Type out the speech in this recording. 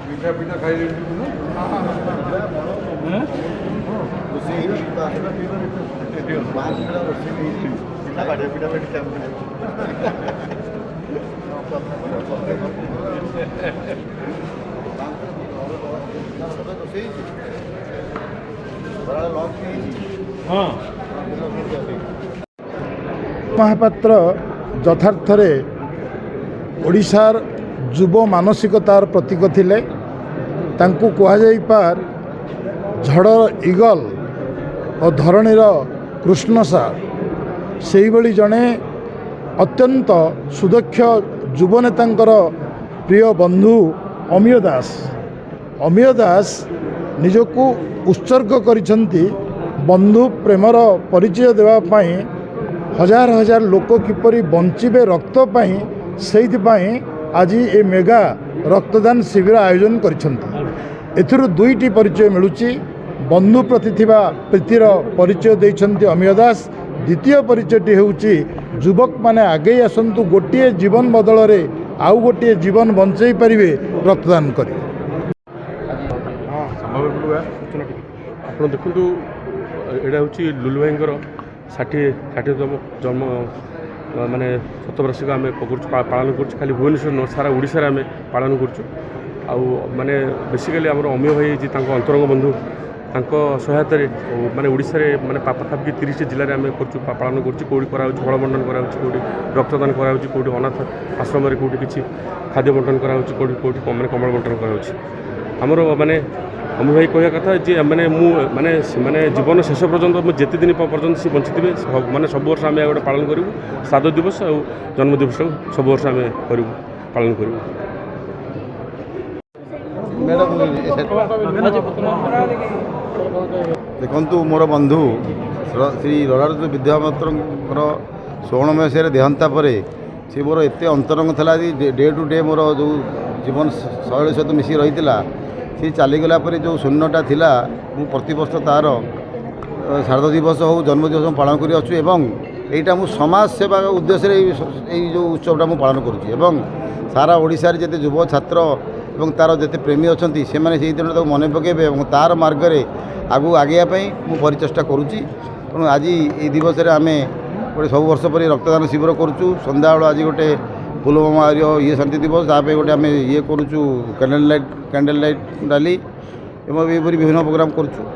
ପିଠା ପିଠା ଖାଇଲେ महापात्र यथार्थरे ओडिशार युव मानसिकतार प्रतीक थिले। तांकु कहा जाई पार झड़ इगल और धरणीर कृष्णसा से भली जड़े अत्यंत सुदक्ष युवनेतांकर प्रिय बंधु अमीय दास निजको उत्सर्ग करिसेंती बंधु प्रेमर परिचय देवाई हजार हजार लोक किपरि बंचिबे रक्त पाई सेइथिपाई आज ये मेगा रक्तदान शिविर आयोजन करिसेंती। एथिरु दुईटी परिचय मिलुची। बंधु प्रति थिबा प्रीतिर परिचय देइछंती अमीय दास। द्वितीय परिचयटी हेउची युवक माने आगे आसंतु गोटे जीवन बदल रे आउ गोटे जीवन बंचई परिवे रक्तदान करी। आप देखु यहाँ हूँ लुलु भाई 60तम जन्म माने शतवार्षिक आम पालन कर खाली भुवनेश्वर न सारा ओडिशा आम पालन कर माने बेसिकली आम अमीय भाई जी अंतरंग बंधु सहायत माने ओडिशा रे माने पाखापाखि 30 जिले में आम पालन कर फल बंटन कौटी रक्तदान कौटी अनाथ आश्रम कौटी किसी खाद्य बंटन कौटी माने कमल बंटन करमर माने अमीय भाई कह कथा जे माने माने जीवन शेष पर्यंत जिते दिन पर्यंत सी बंची थे माने सब वर्ष आम गोटे पालन करूँ। श्राद्ध दिवस और जन्म दिवस सब वर्ष आम करूँ पालन करूँ। देखु मोर बंधु श्री ललाट विद्यामित्र 16 मसीह देहांता पर सी मोर एत अंतरंग था डे टू डे मोर जो जीवन शैली सहित मिसिक रही सी चलीगला जो शून्यटा थिला प्रति वर्ष तार श्राद्ध दिवस हो जन्म दिवस पालन कर यहाँ समाज सेवा उद्देश्य जो उत्सवटा मुझे पालन करुँची सारा ओडिशा रे जते युव छात्र और तार जिते प्रेमी अच्छा से मैंने से दिन मन पकेबे और तार मार्गरे आगू आगे मु परिचेष्टा करुँची। तेणु आज ये दिवस आम गोटे सब वर्ष पर रक्तदान शिविर करुँ। सन्ध्या आज गोटे पुलवामा ये शांति दिवस जहाँ गोटे आम ये करुँ कैंडल लाइट रैली एवं विभिन्न प्रोग्राम करुँ।